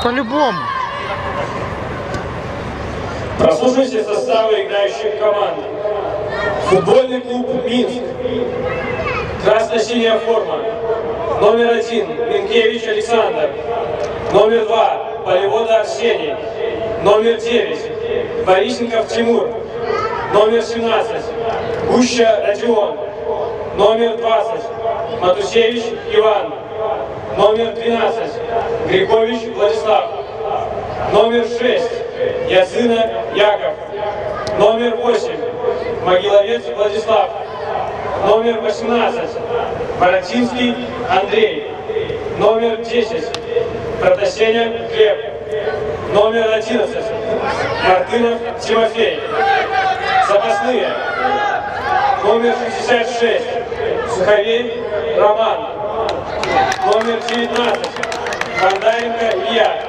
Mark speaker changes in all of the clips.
Speaker 1: По-любому.
Speaker 2: Прослушайте составы играющих команд. Футбольный клуб «Минск». Красно-синяя форма. Номер 1 Минкевич Александр. Номер 2 Полевода Арсений. Номер 9 Борисенков Тимур. Номер 17 Гуща Родион. Номер 20 Матусевич Иван. Номер 12 Григович Владислав. Номер 6 Ясына Яков. Номер 8 Могиловец Владислав. Номер 18 Боротинский Андрей. Номер 10 Протасеня Глеб. Номер 11 Мартынов Тимофей. Запасные. Номер 66 Суховей Роман. Номер 19 Бондаренко Илья.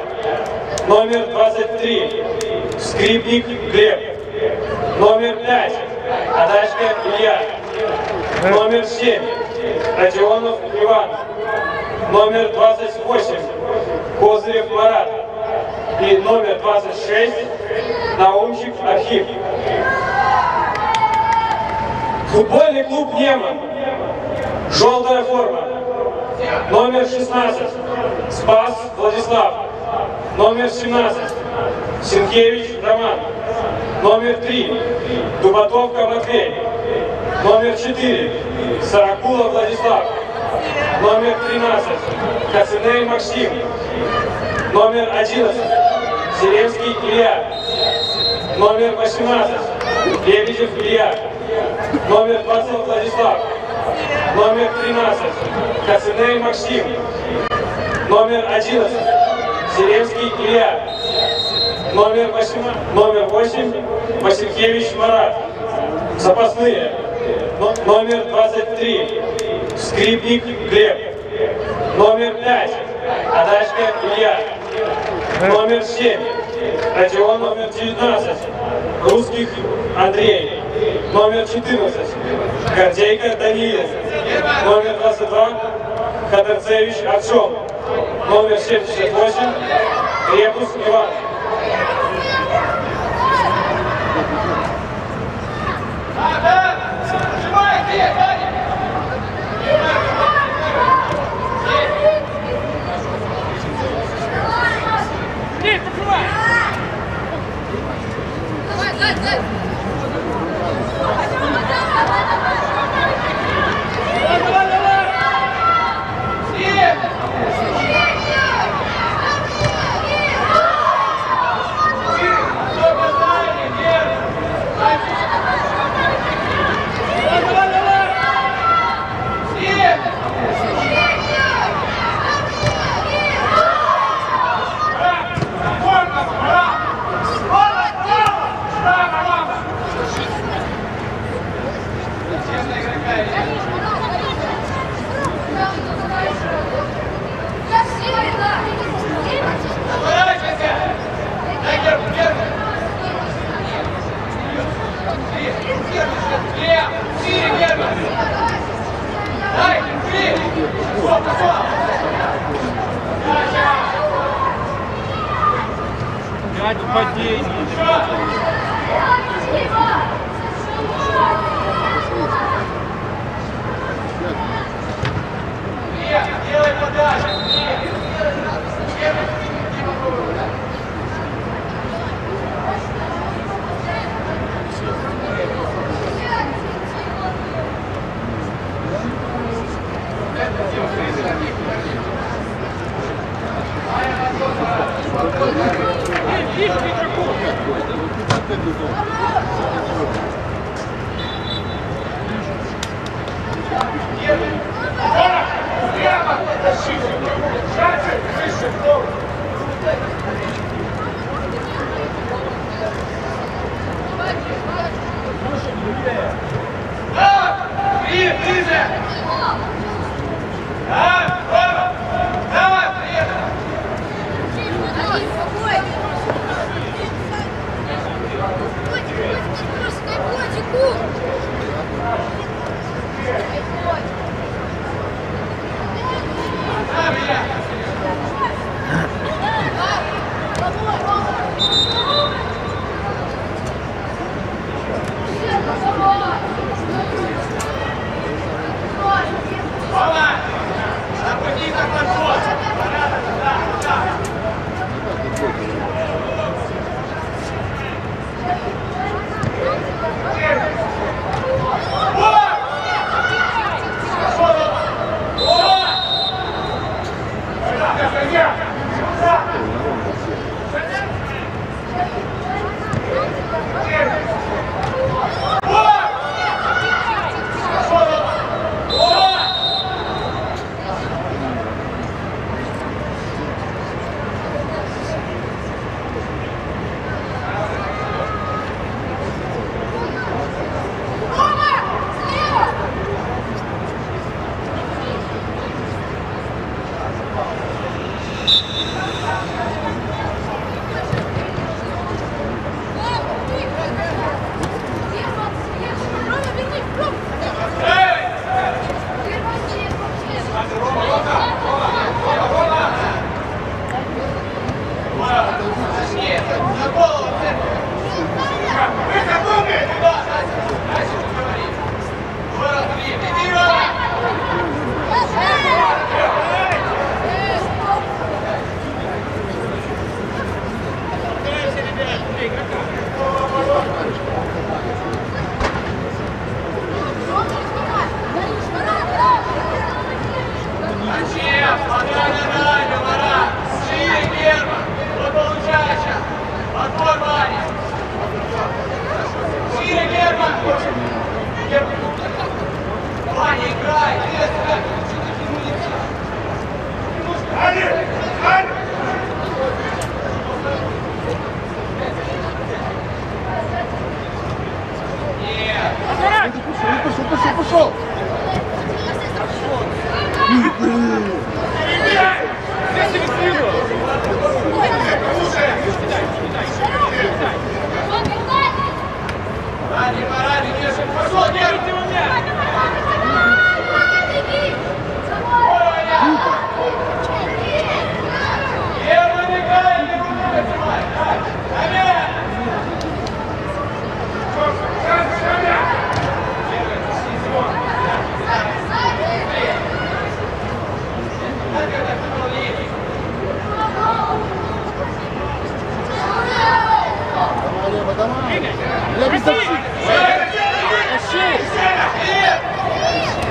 Speaker 2: Номер 23 Скрипник Глеб. Номер 5 Адачка Илья. Номер 7 Родионов Иван. Номер 28 Козырев Марат. И номер 26 Наумчик Архип. Футбольный клуб «Неман». Желтая форма. Номер 16 Спас Владислав. Номер 17 Сенкевич Роман. Номер 3 Дубатовка Матвей. Номер 4 Саракула Владислав. Номер 13 Кациней Максим. Номер 11 Зеленский Илья. Номер 18 Лебедев Илья. Номер 20 Владислав. Номер 13 Кациней Максим. Номер 11 Зеленский Илья. Номер 8 Василькевич Марат. Запасные. Номер 23 Скрипник Глеб. Номер 5 Адачка Илья. Номер 7 Родион. Номер 19 Русских Андрей. Номер 14 Гордейко Даниил. Номер 22 Хатарцевич Артем. Номер 78 Ребус Иван.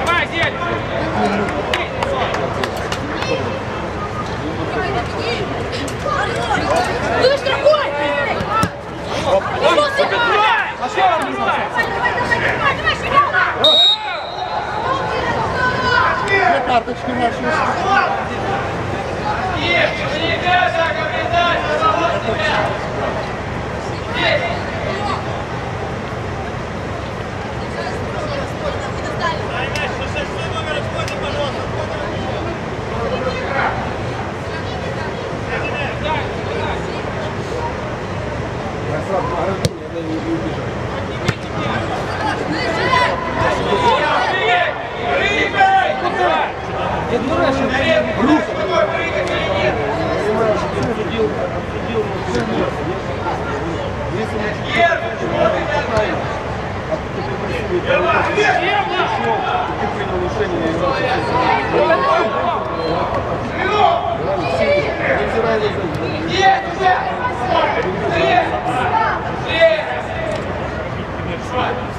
Speaker 2: Давай, Зель!
Speaker 1: Ты штрафой!
Speaker 3: Две карточки наши.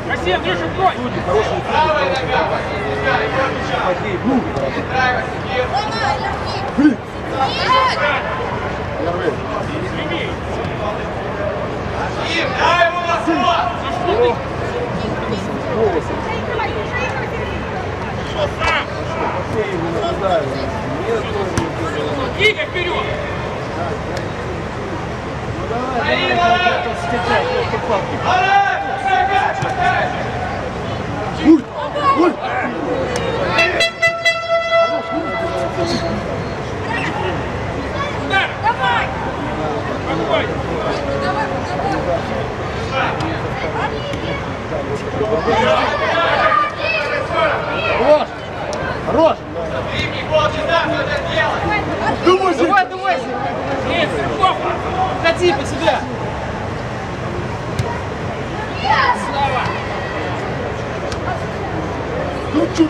Speaker 2: Максим, ниже бой!
Speaker 4: Правая нога! Дай ему на слот! Что сам? Игорь, вперед!
Speaker 1: Давай!
Speaker 3: Хорош! Хорош!
Speaker 2: Давай, давай! Нет, страховка! Ходи по себя! Слава!
Speaker 3: Ну чё?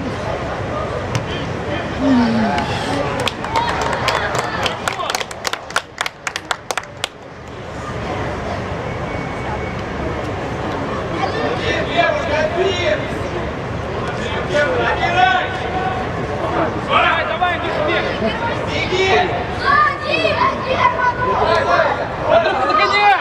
Speaker 2: Давай, давай, не успех!
Speaker 4: Беги!
Speaker 2: Подруга, догоняй!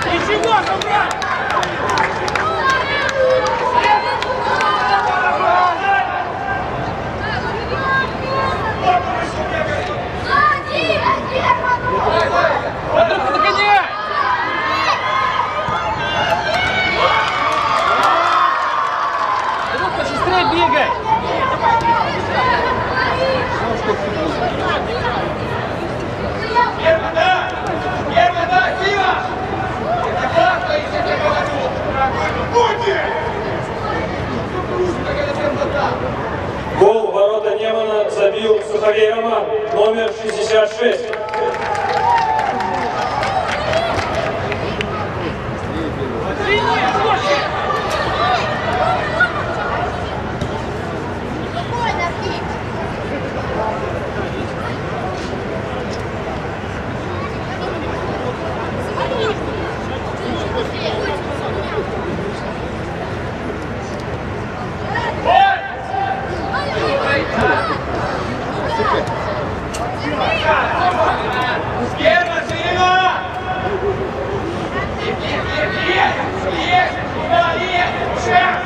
Speaker 2: Ничего, забрать! Подруга, догоняй! Друг, быстрее бегай!
Speaker 4: Первый, да, Сила! Это классно, если я говорю! Будьте!
Speaker 2: Гол в ворота Немана забил Суховей Роман, номер 66.
Speaker 4: Герман, Сила! Есть! Куда есть? Шеф!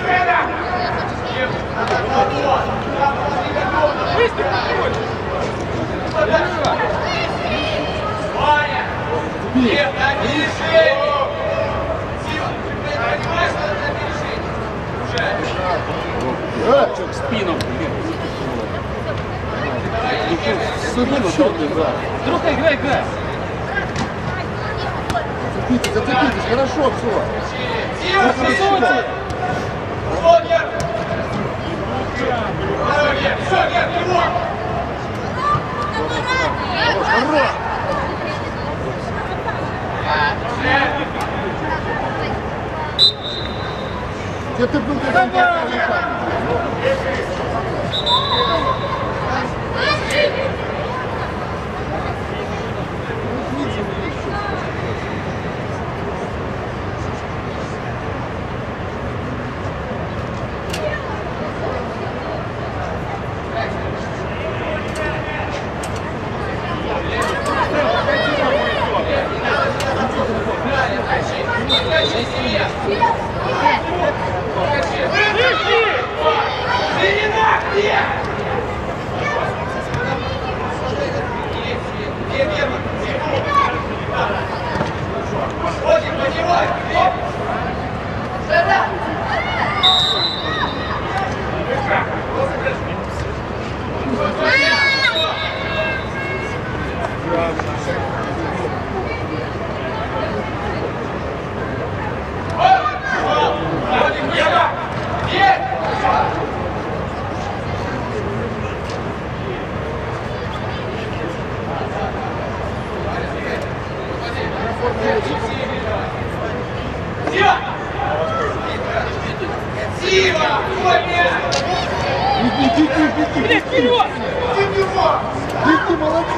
Speaker 2: Быстро подходишь!
Speaker 4: Ваня! Нет, на перешение! Сила, ты понимаешь, что это на перешение? Уже!
Speaker 3: В спину, блин.
Speaker 2: Друг, играй, играй!
Speaker 3: Зацепитесь, хорошо, все.
Speaker 4: Сила,
Speaker 2: Засовывайте!
Speaker 4: Вот, Гер! Все, Гер, его!
Speaker 3: Хорош! Где ты был, когда он тебя руками?
Speaker 2: Блядь, вперед!
Speaker 3: Ты молодец!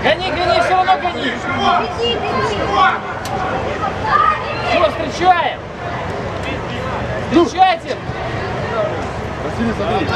Speaker 2: Гони, гони, все равно гони! Все, встречаем! Встречайте!
Speaker 3: Василий, смотри.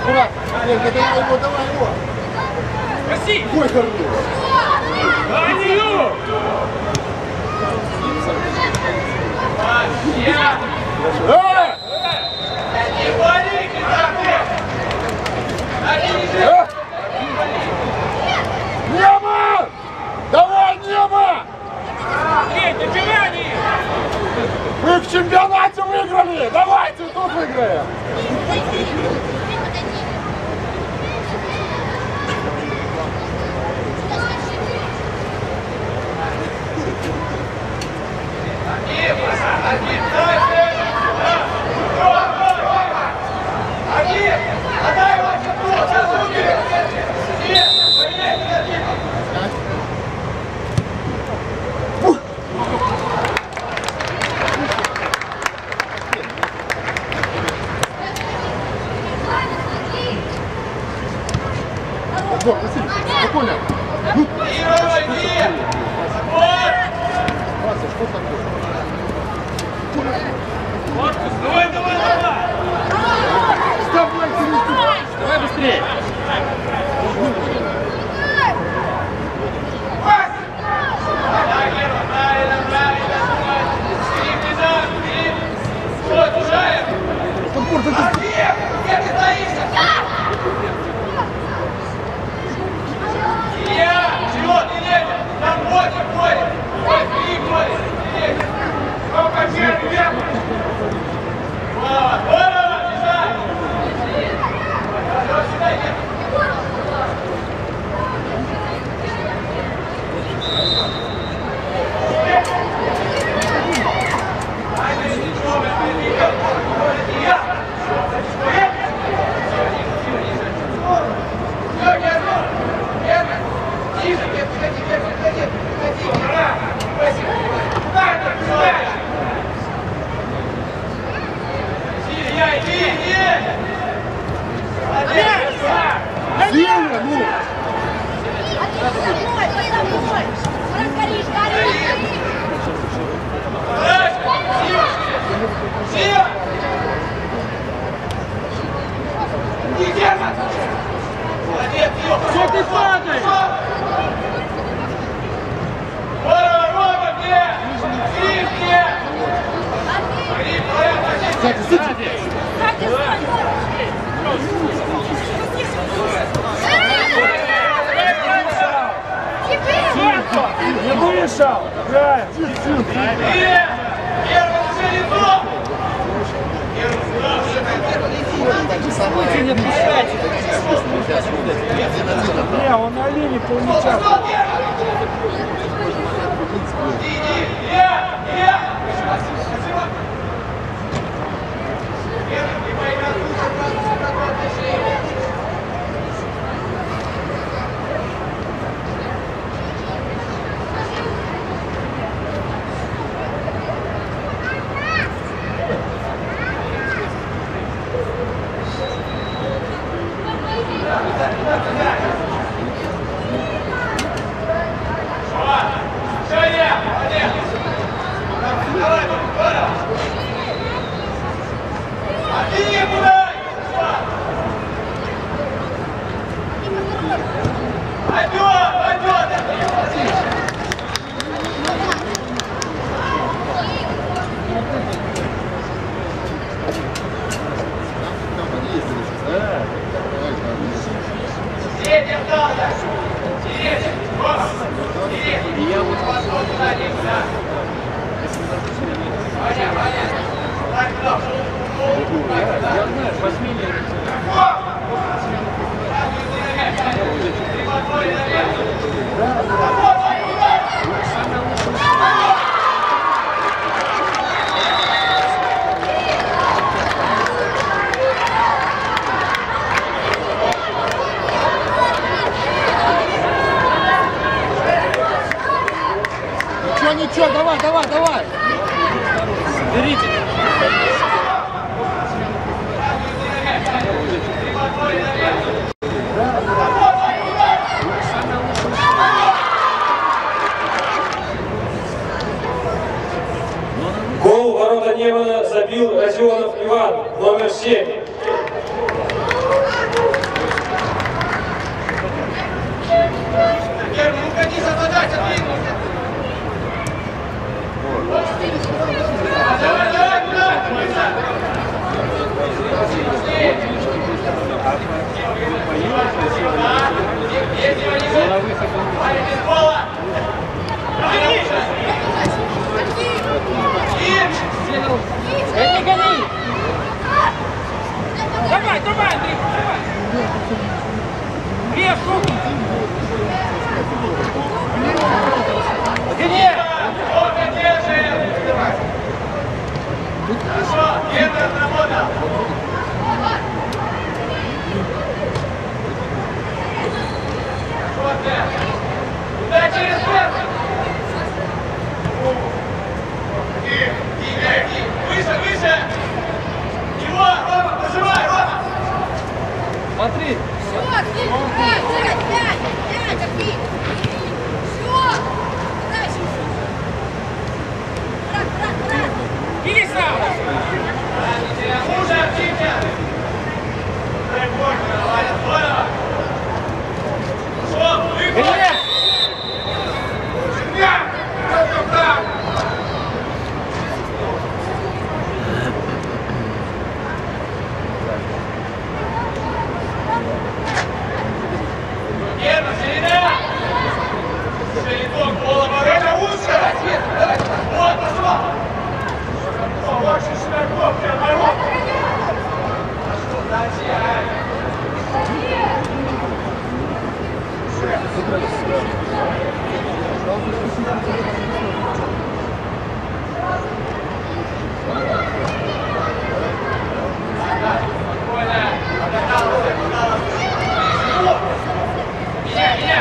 Speaker 3: Аккуратно. Ленька, давай его, давай его.
Speaker 2: Проси!
Speaker 3: Ой, хорошо.
Speaker 2: Алию!
Speaker 4: Не вали,
Speaker 3: Небо! Давай, небо!
Speaker 2: Эй, добивай!
Speaker 3: Мы в чемпионате выиграли! Давайте тут выиграем! Вот, Василий, спокойно. Вася, что такое?
Speaker 2: Давай, давай, давай!
Speaker 3: Вставай, Сергей!
Speaker 2: Давай быстрее!
Speaker 3: Подбор,
Speaker 4: Где ты стоишь? Чего ты лезешь? Там ходит.
Speaker 3: Зеля, ну!
Speaker 2: Что ты падаешь?
Speaker 1: Не вышел! Играем!
Speaker 2: Не отпускайте!
Speaker 1: Не, он на линии полмяча.
Speaker 3: Ничего, давай!
Speaker 2: Берите!
Speaker 5: Гол в ворота Немана забил Родионов Иван, номер 7.
Speaker 4: Отходи, задача, двинуться! Давай, давай, куда?
Speaker 2: Не гони! Давай, давай, Андрей, давай! Лев, руки! Где?
Speaker 4: Хорошо, Гена отработал. Вот это. Туда через верх. Иди. Выше, выше. Его, Рома, нажимай, Рома.
Speaker 2: Смотри!
Speaker 5: Все, пять, копи! Все! Дальше! Брат!
Speaker 2: Иди сам!
Speaker 4: Хуже, Артемья. Дай бог, давай, здорово. Шо, выходи. Семья! Это так! Гена, середина! Шелиток, полоборота, узко! Вот, пошел! Больше широков, переворот! Пошел дальше! Спокойно! Меня!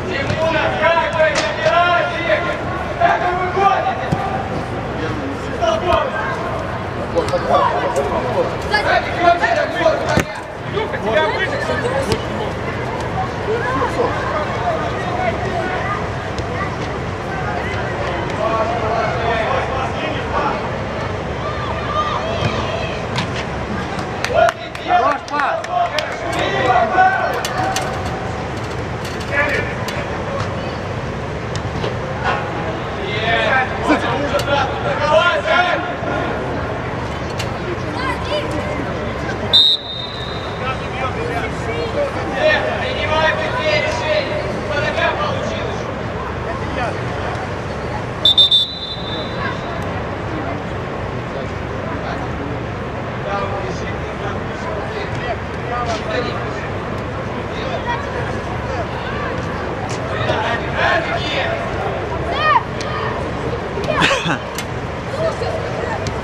Speaker 4: Тимуна, как вы забираете их? Это выходите! Столбом! Люка, тебя выжить!
Speaker 2: Хорош пас.
Speaker 4: Принимай быстрее решение! По ногам получилось!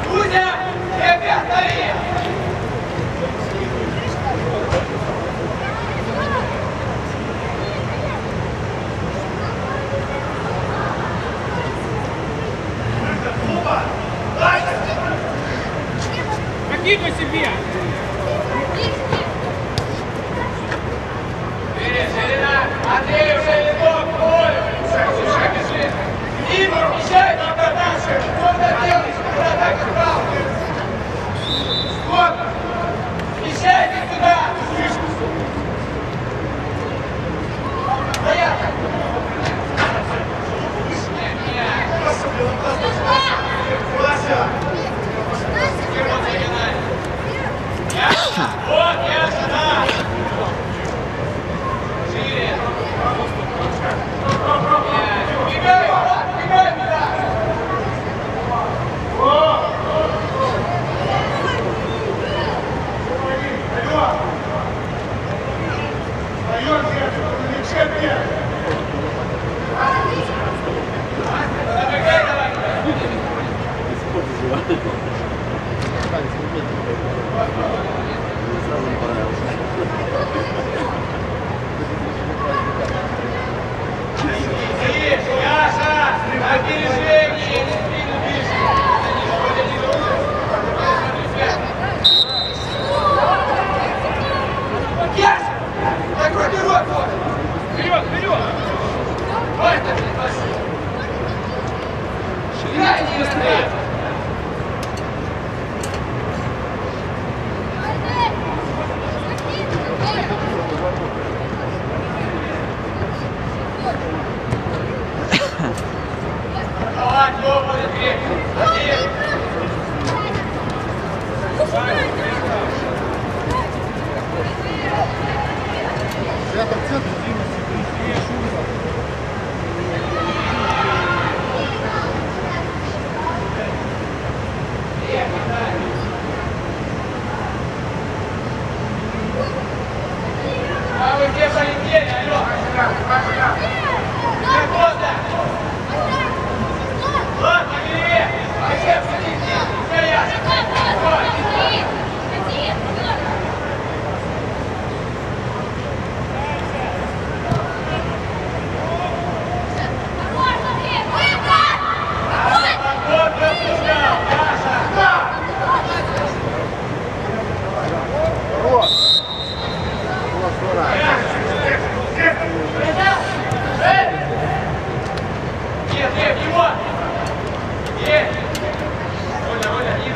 Speaker 4: Кузя! Ребята!
Speaker 1: Накидывай себе!
Speaker 4: Андрей уже леток, поле! Слушай, бежи! Игорь, мешай нам продажи! Что ты делаешь, когда так отправил? Вот! Мешайте сюда! Стоять! Вот, я сюда! Шире! Убегай! Убегай туда! Забегай давай! Яша! Опережение! Не спину ближе! Яша! Закрой ты рот!
Speaker 1: Вперед, вперед!
Speaker 4: Вот это, спасибо! Играй, не играй! Давай, ёбаный грех! Один! А вы где полетели, алло? Свобода! Ладно, бери! Зачем сидите? Стоять! Вот пропускал, Яша! Нет, нет, его! Есть! Роля, не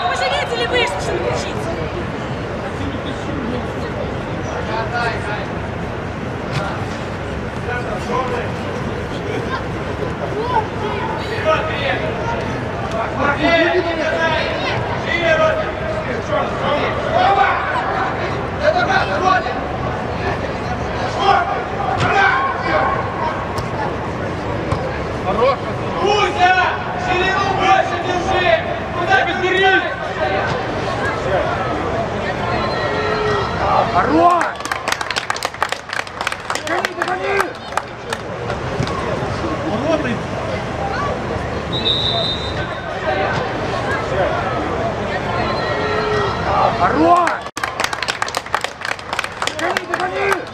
Speaker 5: Вы же видели, вышли, что не кричите.
Speaker 4: Дай. Кузя! Ширину больше держи! Куда ты бежишь?
Speaker 3: Хорош! Гони, догони! Хорош! Гони, догони!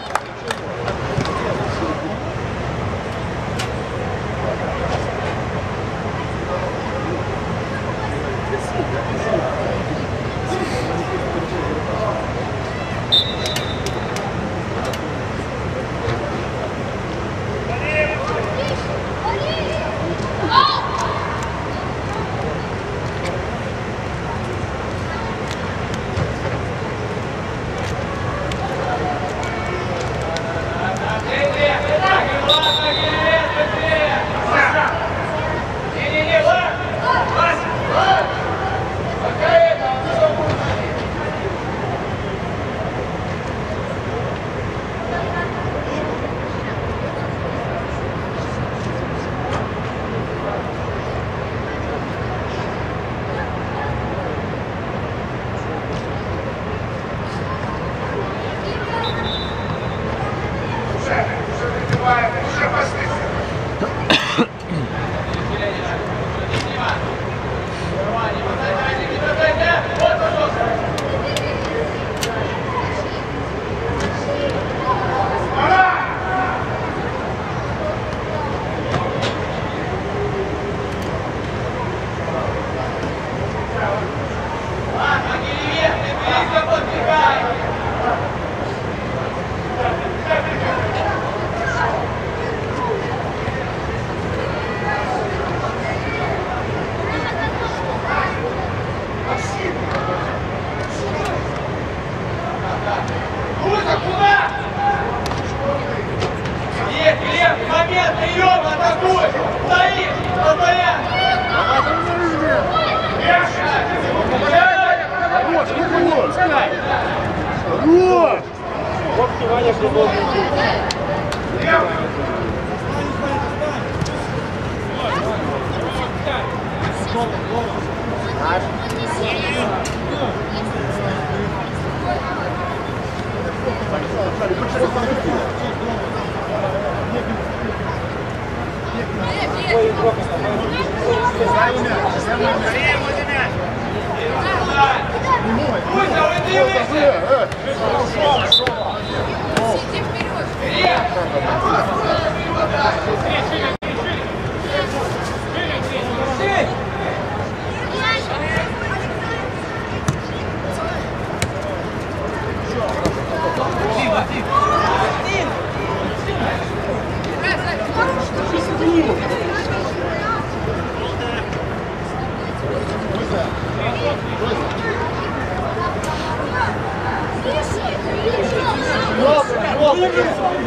Speaker 4: Момент, прием, атакуй! Стоит! Постоянно!
Speaker 3: Хорош, хорош! Хорош! Вот Ваня должен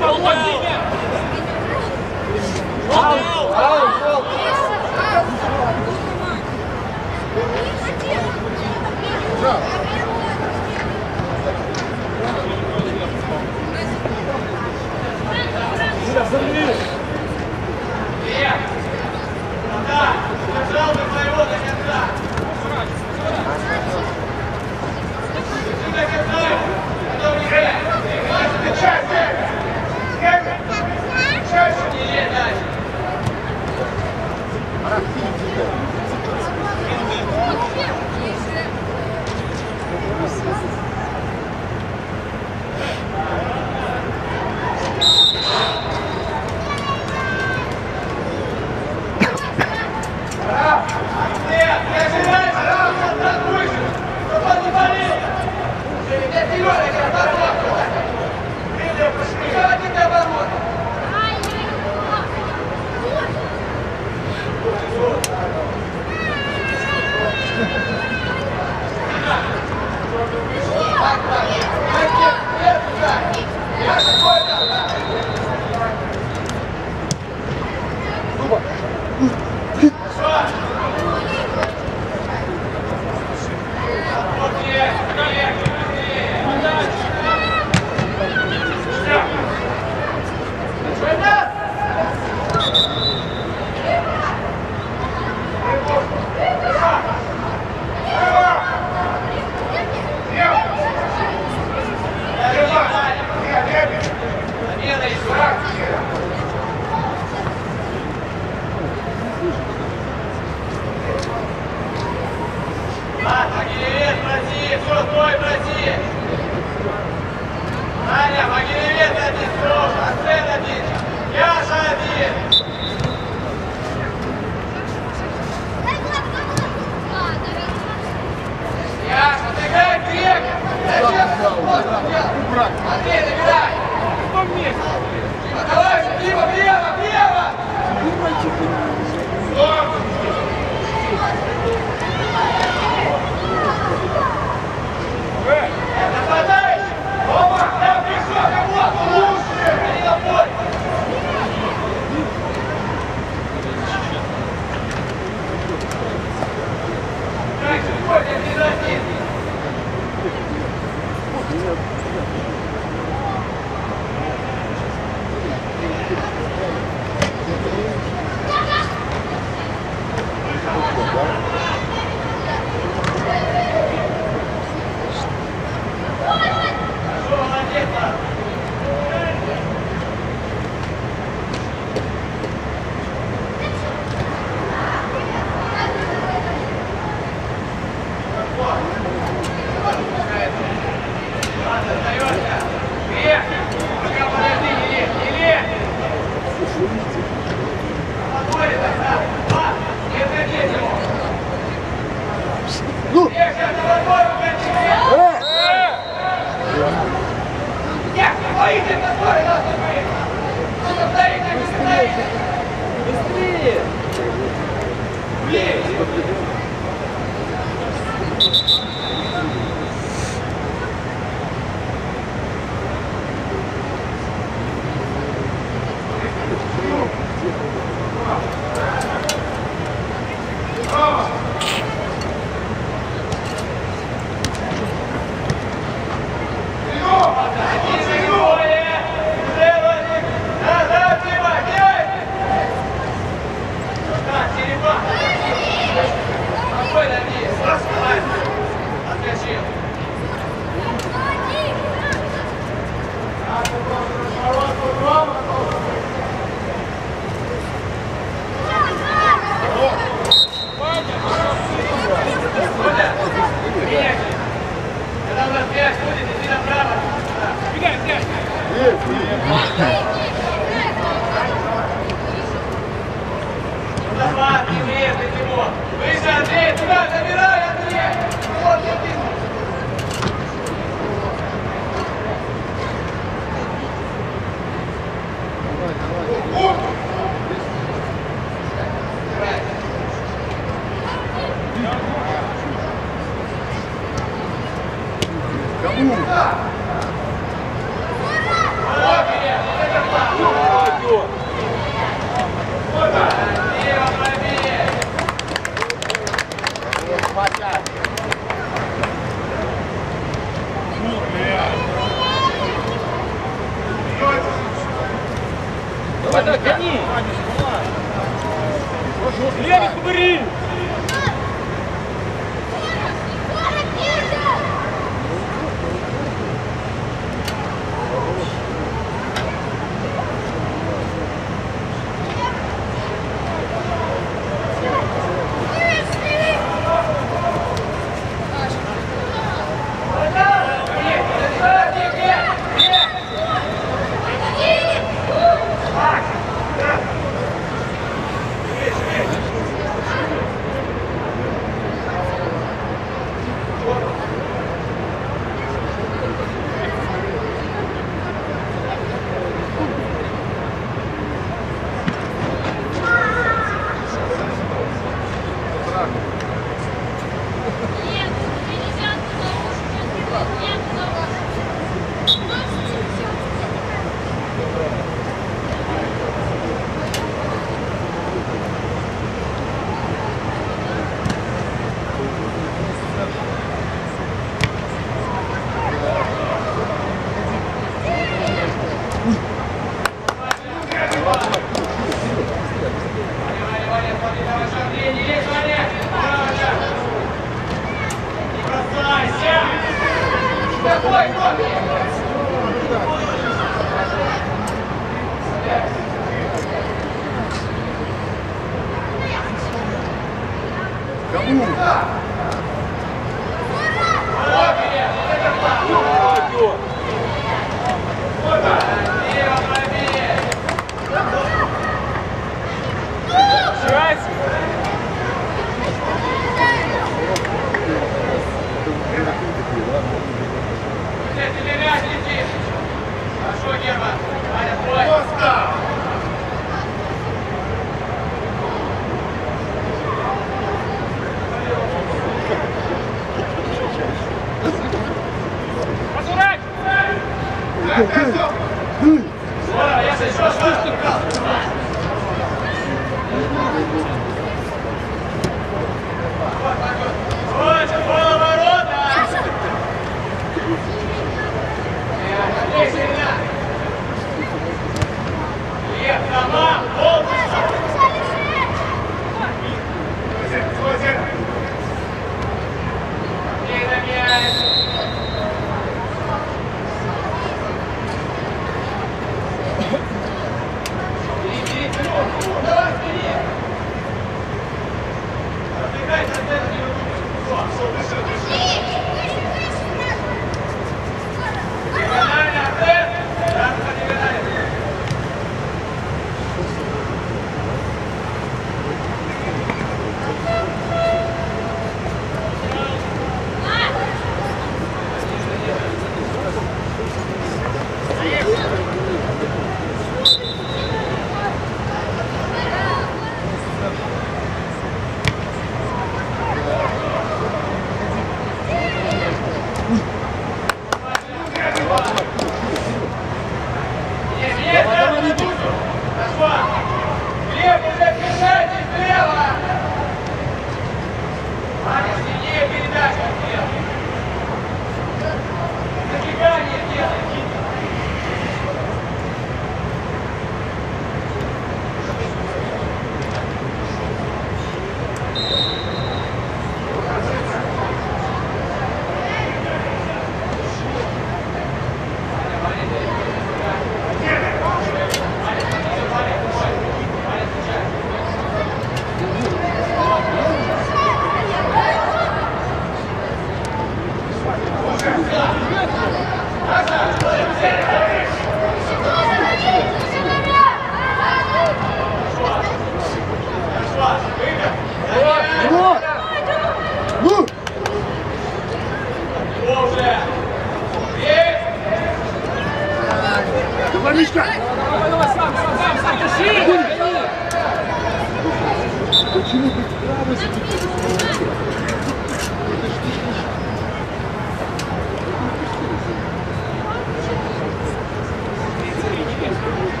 Speaker 1: Молодец!
Speaker 3: Ну!
Speaker 2: Быстрее! Давай, давай, гони! Левик, побери!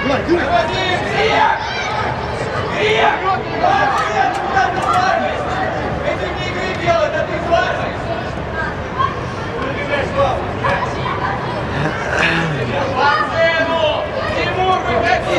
Speaker 4: Вадим, Грек! Грек! Куда ты свариваешь? Это не игры дело, это ты свариваешь. Выбегаешь голову. По сцену! Тимур, выходи,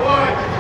Speaker 4: Слушай!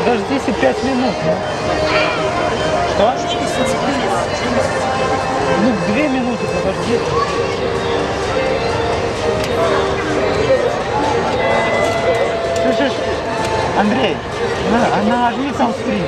Speaker 2: Подождите 5 минут. Что? Ну, 2 минуты подожди. Слышишь?
Speaker 6: Андрей, она отлично скрин.